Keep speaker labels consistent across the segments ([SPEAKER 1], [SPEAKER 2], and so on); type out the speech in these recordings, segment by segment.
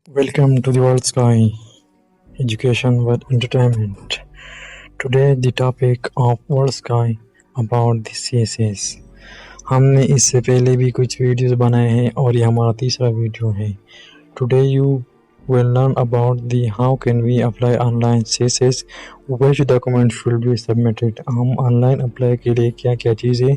[SPEAKER 1] Welcome to the World Sky Education with Entertainment. Today the topic of World Sky about the CSS. हमने इससे पहले भी कुछ videos बनाए हैं और ये हमारा तीसरा वीडियो है. Today you will learn about the how can we apply online CSS, which document should be submitted. हम ऑनलाइन अप्लाई के लिए क्या क्या चीज़ें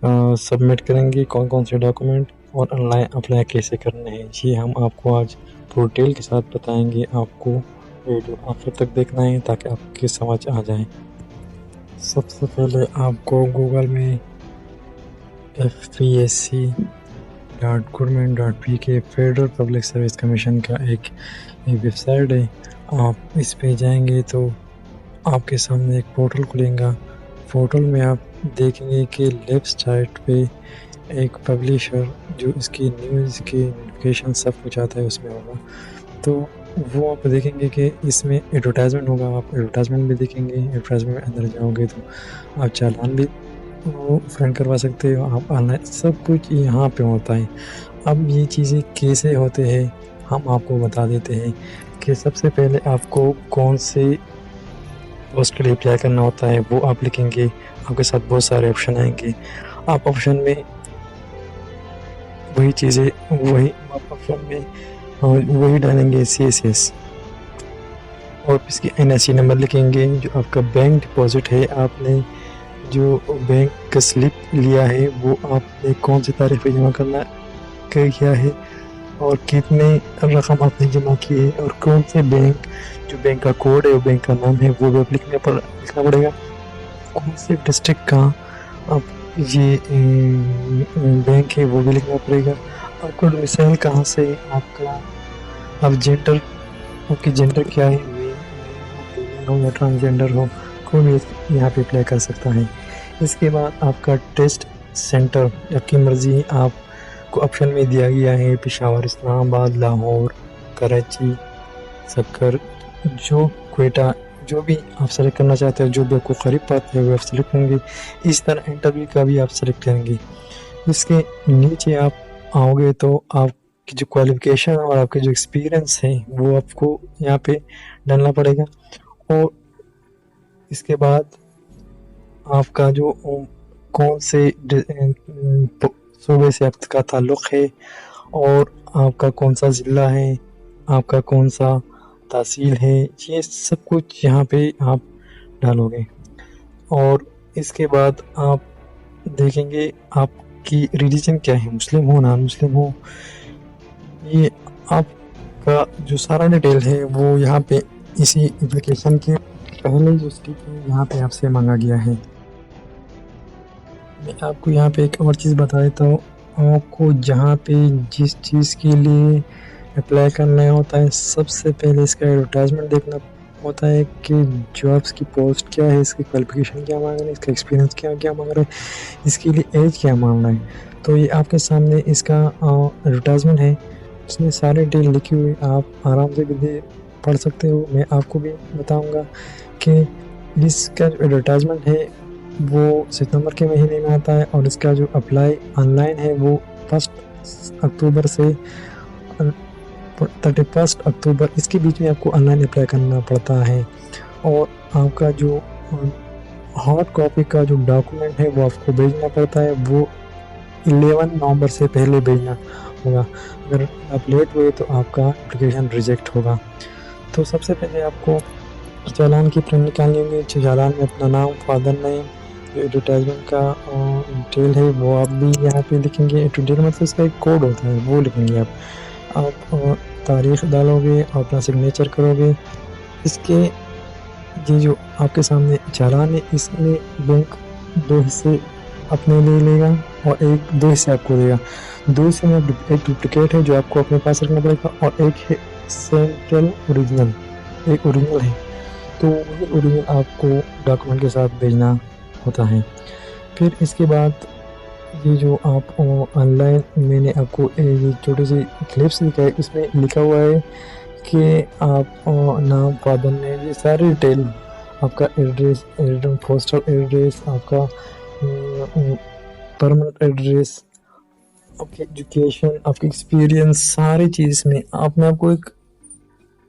[SPEAKER 1] सबमिट करेंगे, कौन कौन से डॉक्यूमेंट और ऑनलाइन अप्लाई कैसे करना है, ये हम आपको आज डिटेल के साथ बताएंगे. आपको वीडियो आखिर तक देखना है ताकि आपकी समझ आ जाए. सबसे पहले आपको गूगल में fpsc.government.pk federal public service commission का एक वेबसाइट है. आप इस पे जाएंगे तो आपके सामने एक पोर्टल खुलेगा. पोर्टल में आप देखेंगे कि लेफ्ट साइड पे एक पब्लिशर जो इसकी न्यूज़ की नोटिफिकेशन सब कुछ आता है उसमें होगा. तो वो आप देखेंगे कि इसमें एडवर्टाइजमेंट होगा. आप एडवर्टाइजमेंट भी देखेंगे. एडवर्टाइजमेंट में अंदर जाओगे तो आप चालान भी फ्रेंड करवा सकते हो. आप ऑनलाइन सब कुछ यहाँ पे होता है. अब ये चीज़ें कैसे होते हैं हम आपको बता देते हैं कि सबसे पहले आपको कौन से पोस्ट के लिए अप्लाई करना होता है वो आप लिखेंगे. आपके साथ बहुत सारे ऑप्शन आएंगे. आप ऑप्शन में वही चीज़ें आप ऑप्शन में वही डालेंगे CSS और इसकी NIC नंबर लिखेंगे. जो आपका बैंक डिपॉजिट है, आपने जो बैंक का स्लिप लिया है वो आपने कौन सी तारीख पे जमा किया है और कितने रकम आपने जमा की है और कौन से बैंक, जो बैंक का कोड है वो बैंक का नाम है वो भी आप लिखना पड़ेगा. कौन से डिस्ट्रिक्ट का आप ये बैंक है वो भी लिखना पड़ेगा. आपको डोमिसाइल कहाँ से, आप जेंडर, आपकी जेंडर क्या है, मेल हो या ट्रांसजेंडर हो, कोई भी यहाँ पे अप्लाई कर सकता है. इसके बाद आपका टेस्ट सेंटर आपकी मर्ज़ी, आपको ऑप्शन में दिया गया है पेशावर, इस्लामाबाद, लाहौर, कराची, सक्कर, जो क्वेटा, जो भी आप सेलेक्ट करना चाहते हो, जो भी आपको करीब पड़ता है वो आप सेलेक्ट करेंगे. इस तरह इंटरव्यू का भी आप सेलेक्ट करेंगे. इसके नीचे आप आओगे तो आपकी जो क्वालिफ़िकेशन और आपके जो एक्सपीरियंस है वो आपको यहाँ पे डालना पड़ेगा. और इसके बाद आपका जो कौन से सूबे से आपका ताल्लुक़ है और आपका कौन सा ज़िला है, आपका कौन सा तहसील है, ये सब कुछ यहाँ पे आप डालोगे. और इसके बाद आप देखेंगे आपकी रिलीजन क्या है, मुस्लिम हो, नॉन मुस्लिम हो. ये आपका जो सारा डिटेल है वो यहाँ पे इसी एप्लीकेशन के पहले जो स्टेप है यहाँ पे आपसे मांगा गया है. मैं आपको यहाँ पे एक और चीज़ बता देता हूँ. आपको जहाँ पे जिस चीज़ के लिए अप्लाई करना होता है सबसे पहले इसका एडवर्टाइजमेंट देखना होता है कि जॉब्स की पोस्ट क्या है, इसकी क्वालिफिकेशन क्या मांग रहे हैं, इसका एक्सपीरियंस क्या मांग रहे हैं, इसके लिए एज क्या मांगना है. तो ये आपके सामने इसका एडवर्टाइजमेंट है. इसमें सारे डिटेल लिखी हुई, आप आराम से भी पढ़ सकते हो. मैं आपको भी बताऊंगा कि इसका जो एडवर्टाइजमेंट है वो सितंबर के महीने में आता है और इसका जो अप्लाई ऑनलाइन है वो 1 अक्टूबर से 31 अक्टूबर, इसके बीच में आपको ऑनलाइन अप्लाई करना पड़ता है. और आपका जो हार्ड कॉपी का जो डॉक्यूमेंट है वो आपको भेजना पड़ता है. वो 11 नवंबर से पहले भेजना होगा. अगर आप लेट हुए तो आपका एप्लीकेशन रिजेक्ट होगा. तो सबसे पहले आपको चालान की प्रिंट निकालनी होगी. चालान में अपना नाम, फादर नेम, जो एडवर्टाइजमेंट का डिटेल है वो आप भी यहाँ पे लिखेंगे. डिटेल मतलब इसका एक कोड होता है वो लिखेंगे आप तारीख़ डालोगे और अपना सिग्नेचर करोगे. इसके ये जो आपके सामने चालान है इसमें बैंक 2 हिस्से अपने ले लेगा और 2 हिस्से आपको देगा. 2 हिस्से में एक डुप्लिकेट है जो आपको अपने पास रखना पड़ेगा और एक है सेंट्रल ओरिजिनल, एक ओरिजिनल है. तो वही ओरिजिनल आपको डॉक्यूमेंट के साथ भेजना होता है. फिर इसके बाद ये जो आप ऑनलाइन, मैंने आपको ये छोटी सी क्लिप्स दिखाई, इसमें लिखा हुआ है कि आप नाम, फादर नेम, ये सारी डिटेल, आपका एड्रेस, पोस्टल एड्रेस, आपका परमानेंट एड्रेस आपकी एजुकेशन, आपकी एक्सपीरियंस, सारी चीज़ में मैं आपको एक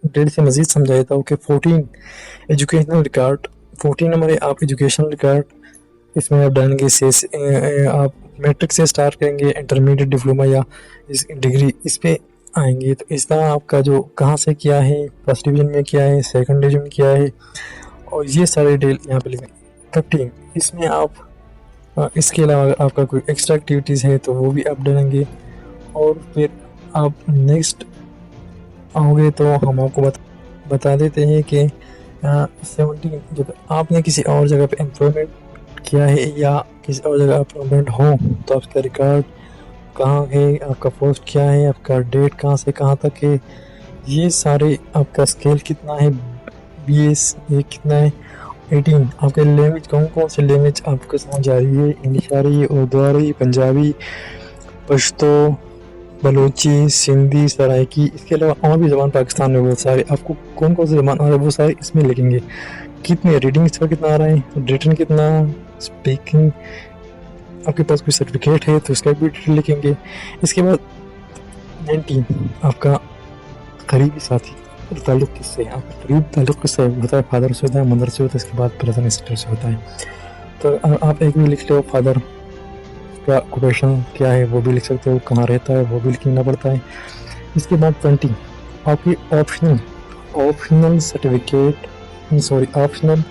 [SPEAKER 1] डिटेल से मज़ीद समझा देता हूँ कि 14 एजुकेशनल रिकॉर्ड, 14 नंबर है आप एजुकेशनल रिकॉर्ड। इसमें आप डालेंगे से आप मैट्रिक से स्टार्ट करेंगे, इंटरमीडिएट, डिप्लोमा या इस डिग्री, इस पे आएंगे। तो इस तरह आपका जो कहाँ से किया है, फर्स्ट डिवीजन में किया है, सेकंड डिवीजन में किया है, और ये सारे डिटेल यहाँ पे लिखें। 13 इसमें आप इसके अलावा अगर आपका कोई एक्स्ट्रा एक्टिविटीज़ है तो वो भी आप डालेंगे। और फिर आप नेक्स्ट आओगे तो हम आपको बता देते हैं कि 17 जब आपने किसी और जगह पे एम्प्लॉयमेंट किया है या किसी और जगह आप परमानेंट हो तो आपका रिकॉर्ड कहाँ है, आपका पोस्ट क्या है, आपका डेट कहाँ से कहाँ तक है, ये सारे, आपका स्केल कितना है, BS ये कितना है, 18 आपके लैंग्वेज कौन कौन से लैंग्वेज आपको समझ आ रही है, इंग्लिश आ रही है, उर्दू आ रही है, पंजाबी, पश्तो, बलूची, सिंधी, सराइकी, इसके अलावा और भी ज़बान पाकिस्तान में बहुत सारे, आपको कौन कौन सी ज़बान आ रहा है वो सारे इसमें लिखेंगे। कितने रीडिंग इसका कितना आ रहा है, रिटन कितना, स्पीकिंग, आपके पास कोई सर्टिफिकेट है तो इसका भी डिटेल लिखेंगे। इसके बाद 19 आपका करीबी साथी और ताल्लुक़ किससे है, आपका करीब ताल्लुक़ किससे होता है, फादर से होता है, मदर से होता है, इसके बाद ब्रदर एंड सिस्टर से होता है। तो आप एक भी लिख लो, फादर का ऑक्यूपेशन क्या है वो भी लिख सकते हो, कहाँ रहता है वो भी लिखना पड़ता है। इसके बाद 20 आपकी optional certificate, sorry optional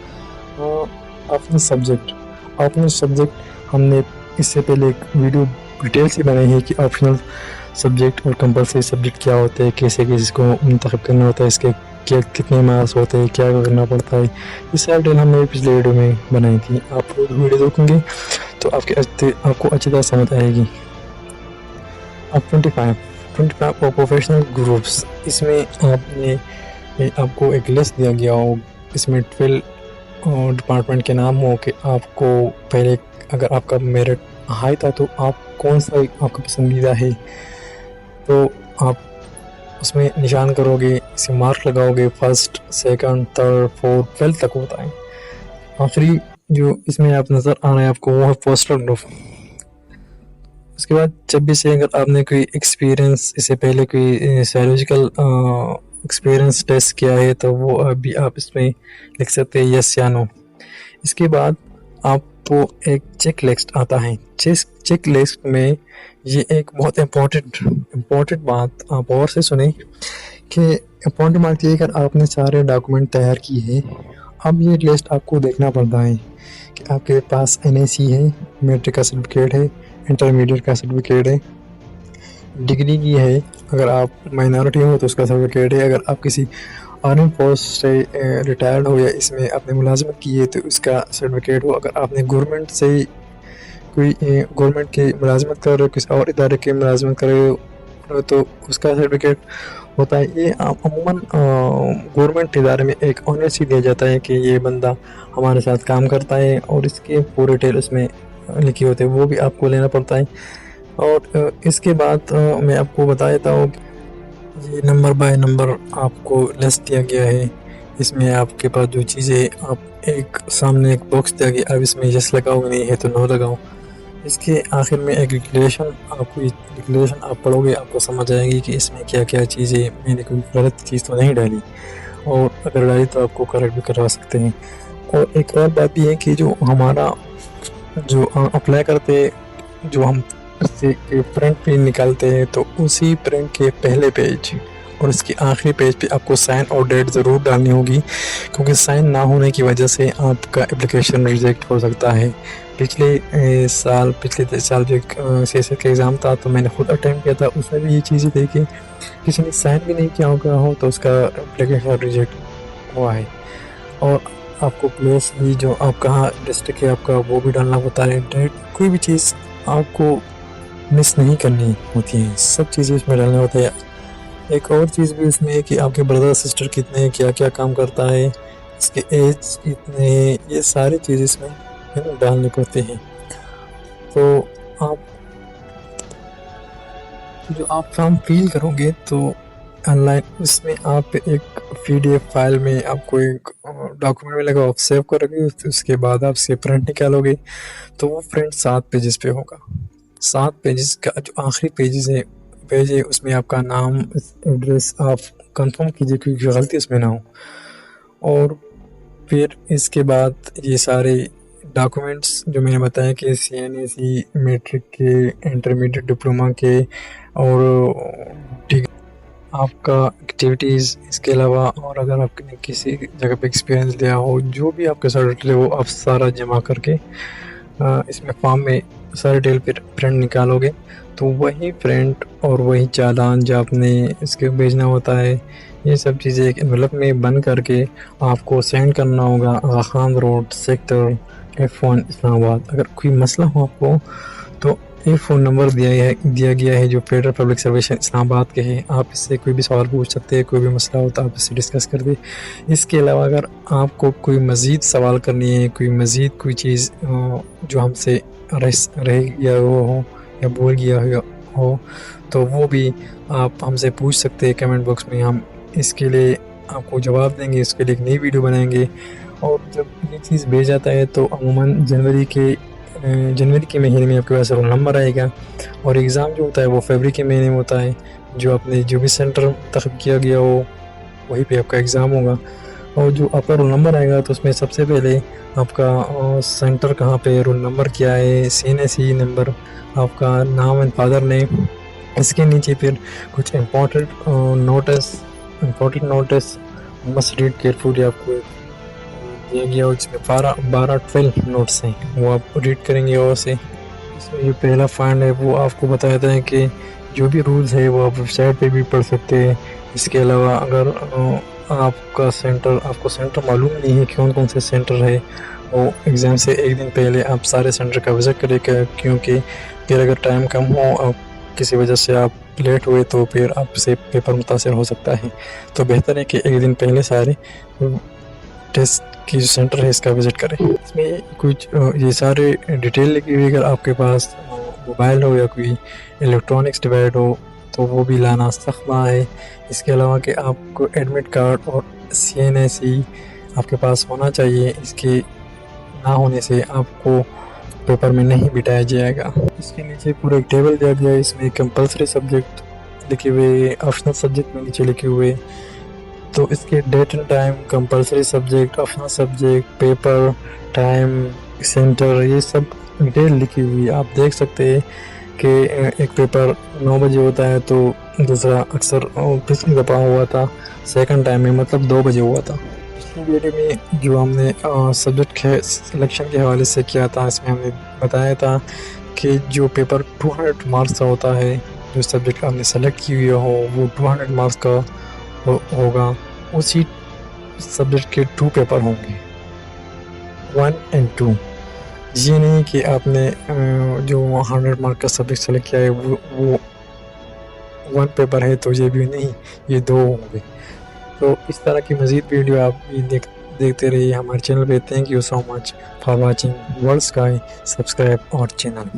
[SPEAKER 1] subject हमने इससे पहले एक वीडियो डिटेल से बनाई है कि ऑप्शनल सब्जेक्ट और कंपलसरी सब्जेक्ट क्या होते हैं, कैसे कैसे इसको मुंतखब करना होता है, इसके क्या कितने मार्क्स होते हैं, क्या करना पड़ता है, ये सारी डिटेल हमने पिछले वीडियो में बनाई थी। आप वीडियो देखेंगे तो आपको अच्छी तरह समझ आएगी। अब 25 और प्रोफेशनल ग्रुप्स, इसमें आपको एक लिस्ट दिया गया हो, इसमें 12 डिपार्टमेंट के नाम हो कि आपको पहले अगर आपका मेरिट हाई था तो आप कौन सा आपका पसंदीदा है, तो आप उसमें निशान करोगे, इसे मार्क लगाओगे, फर्स्ट, सेकंड, थर्ड, फोर्थ, 12 तक होता है। आखिरी जो इसमें आप नज़र आ रहा है आपको वो है पोस्टल ग्रुप। उसके बाद 26 से अगर आपने कोई एक्सपीरियंस, इससे पहले कोई साइकोलॉजिकल एक्सपीरियंस टेस्ट किया है तो वो अभी आप इसमें लिख सकते हैं यस या नो। इसके बाद आपको एक चेक लिस्ट आता है। चेक लिस्ट में ये एक बहुत इम्पोर्टेंट बात आप और से सुने कि इम्पोर्टेंट बात ये, अगर आपने सारे डॉक्यूमेंट तैयार किए हैं, अब ये लिस्ट आपको देखना पड़ता है कि आपके पास NAC है, मैट्रिक का सर्टिफिकेट है, इंटरमीडिएट का सर्टिफिकेट है, डिग्री की है, अगर आप माइनॉरिटी हो तो उसका सर्टिफिकेट है, अगर आप किसी आर्मी पोस्ट से रिटायर्ड हो या इसमें आपने मुलाजमत की है तो उसका सर्टिफिकेट हो, अगर आपने गवर्नमेंट से कोई गवर्नमेंट की मुलाजमत कर रहे हो, किसी और इदारे की मुलाजमत कर रहे हो तो उसका सर्टिफिकेट होता है। ये अमूमन गवर्नमेंट इदारे में एक ऑनेस्टी दिया जाता है कि ये बंदा हमारे साथ काम करता है और इसके पूरे डिटेल उसमें लिखे होते हैं, वो भी आपको लेना पड़ता है। और इसके बाद मैं आपको बता देता हूँ, ये नंबर बाय नंबर आपको लिस्ट दिया गया है। इसमें आपके पास जो चीज़ें, आप एक सामने एक बॉक्स दिया गया, अब इसमें यस लगाओ, नहीं है तो नो लगाओ। इसके आखिर में एक डिक्लेरेशन आप पढ़ोगे, आपको समझ आएगी कि इसमें क्या क्या चीज़ें, मैंने कोई गलत चीज़ तो नहीं डाली, और अगर डाली तो आपको करेक्ट भी करवा सकते हैं। और एक और बात भी है कि जो हमारा जो अप्लाई करते, जो हम उससे प्रिंट भी निकालते हैं, तो उसी प्रिंट के पहले पेज और इसके आखिरी पेज पे आपको साइन और डेट ज़रूर डालनी होगी, क्योंकि साइन ना होने की वजह से आपका एप्लीकेशन रिजेक्ट हो सकता है। पिछले साल जो CSS का एग्ज़ाम था तो मैंने खुद अटैम्प्ट किया था, उसमें भी ये चीज़ें देखी, किसी ने साइन भी नहीं किया हो तो उसका एप्लीकेशन रिजेक्ट हुआ है। और आपको प्लेस भी, जो आप कहाँ डिस्ट्रिक्ट है आपका, वो भी डालना होता है। डेट, कोई भी चीज़ आपको मिस नहीं करनी होती है, सब चीज़ें इसमें डालना होता है। एक और चीज़ भी इसमें है कि आपके ब्रदर सिस्टर कितने हैं, क्या क्या काम करता है, इसके एज कितने हैं, ये सारी चीज़ इसमें डालने पड़ते हैं। तो आप फॉर्म फिल करोगे तो ऑनलाइन उसमें आप एक PDF फाइल में आपको एक डॉक्यूमेंट मिलेगा, आप सेव करोगे, उसके बाद आप से प्रिंट निकालोगे तो वो प्रिंट 7 पेजेस पे होगा। 7 पेजेस का जो आखिरी पेज है उसमें आपका नाम, एड्रेस आप कंफर्म कीजिए क्योंकि गलती उसमें ना हो। और फिर इसके बाद ये सारे डॉक्यूमेंट्स जो मैंने बताया कि CNSE, मैट्रिक के, इंटरमीडिएट, डिप्लोमा के और आपका एक्टिविटीज़, इसके अलावा और अगर आपने किसी जगह पे एक्सपीरियंस लिया हो, जो भी आपके साथ डिटेल है वो आप सारा जमा करके इसमें फॉर्म में सारे डिटेल फिर प्रिंट निकालोगे तो वही प्रिंट और वही चालान जो आपने इसके भेजना होता है, ये सब चीज़ें एक एनवलप में बंद करके आपको सेंड करना होगा Agha Khan road, sector F1, Islamabad. अगर कोई मसला हो आपको तो एक फ़ोन नंबर दिया गया है जो फेडरल पब्लिक सर्विस इस्लामाबाद के हैं, आप इससे कोई भी सवाल पूछ सकते हैं, कोई भी मसला हो तो आप इससे डिस्कस कर दें। इसके अलावा अगर आपको कोई मज़ीद सवाल करनी है, कोई मज़ीद कोई चीज़ जो हमसे रह गया वो हो या भूल गया हो तो वो भी आप हमसे पूछ सकते हैं कमेंट बॉक्स में। हम इसके लिए आपको जवाब देंगे, इसके लिए एक नई वीडियो बनाएंगे। और जब ये चीज़ भेज जाता है तो अमूमन जनवरी के महीने में आपके पास रोल नंबर आएगा और एग्ज़ाम जो होता है वो फरवरी के महीने में होता है। जो आपने जो भी सेंटर इंतख़ाब किया गया हो वहीं पे आपका एग्ज़ाम होगा और जो आपका रोल नंबर आएगा तो उसमें सबसे पहले आपका सेंटर कहाँ पे, रोल नंबर क्या है, CNSE नंबर, आपका नाम एंड फादर नेम। इसके नीचे फिर कुछ important notice must read carefully आपको दिया गया हो, जिसमें 12 नोट्स हैं, वो आप रीड करेंगे। और से इसमें जो पहला फाइंड है वो आपको बताता है कि जो भी रूल्स है वो आप वेबसाइट पे भी पढ़ सकते हैं। इसके अलावा अगर आपको सेंटर मालूम नहीं है कि कौन कौन से सेंटर है, वो एग्ज़ाम से एक दिन पहले आप सारे सेंटर का विज़िट करेंगे, क्योंकि फिर अगर टाइम कम हो और किसी वजह से आप लेट हुए तो फिर आपसे पेपर मुतासर हो सकता है। तो बेहतर है कि एक दिन पहले सारे टेस्ट की जो सेंटर है इसका विज़िट करें। इसमें कुछ ये सारे डिटेल लिखी हुई, अगर आपके पास मोबाइल हो या कोई इलेक्ट्रॉनिक्स डिवाइस हो तो वो भी लाना सख्त है। इसके अलावा कि आपको एडमिट कार्ड और CNSE आपके पास होना चाहिए, इसके ना होने से आपको पेपर में नहीं बिठाया जाएगा। इसके नीचे पूरा एक टेबल दिया गया है, इसमें कंपलसरी सब्जेक्ट लिखे हुए, ऑप्शनल सब्जेक्ट में नीचे लिखे हुए, तो इसके date and time, compulsory subject, optional subject, paper, time, centre, ये सब डिटेल लिखी हुई। आप देख सकते हैं कि एक पेपर 9 बजे होता है तो दूसरा अक्सर पिछली दफ़ा हुआ था सेकंड टाइम में, मतलब 2 बजे हुआ था। पिछली वीडियो में जो हमने सब्जेक्ट के सिलेक्शन के हवाले से किया था, इसमें हमने बताया था कि जो पेपर 200 मार्क्स का होता है, जो सब्जेक्ट आपने सेलेक्ट की हुई हो वो 200 मार्क्स का होगा। उसी सब्जेक्ट के 2 पेपर होंगे, 1 और 2। ये नहीं कि आपने जो 100 मार्क का सब्जेक्ट सेलेक्ट किया है वो 1 पेपर है तो ये भी नहीं, ये 2 होंगे। तो इस तरह की मज़ीद वीडियो आप भी देखते रहिए हमारे चैनल पे। Thank you so much for watching world sky, subscribe और चैनल।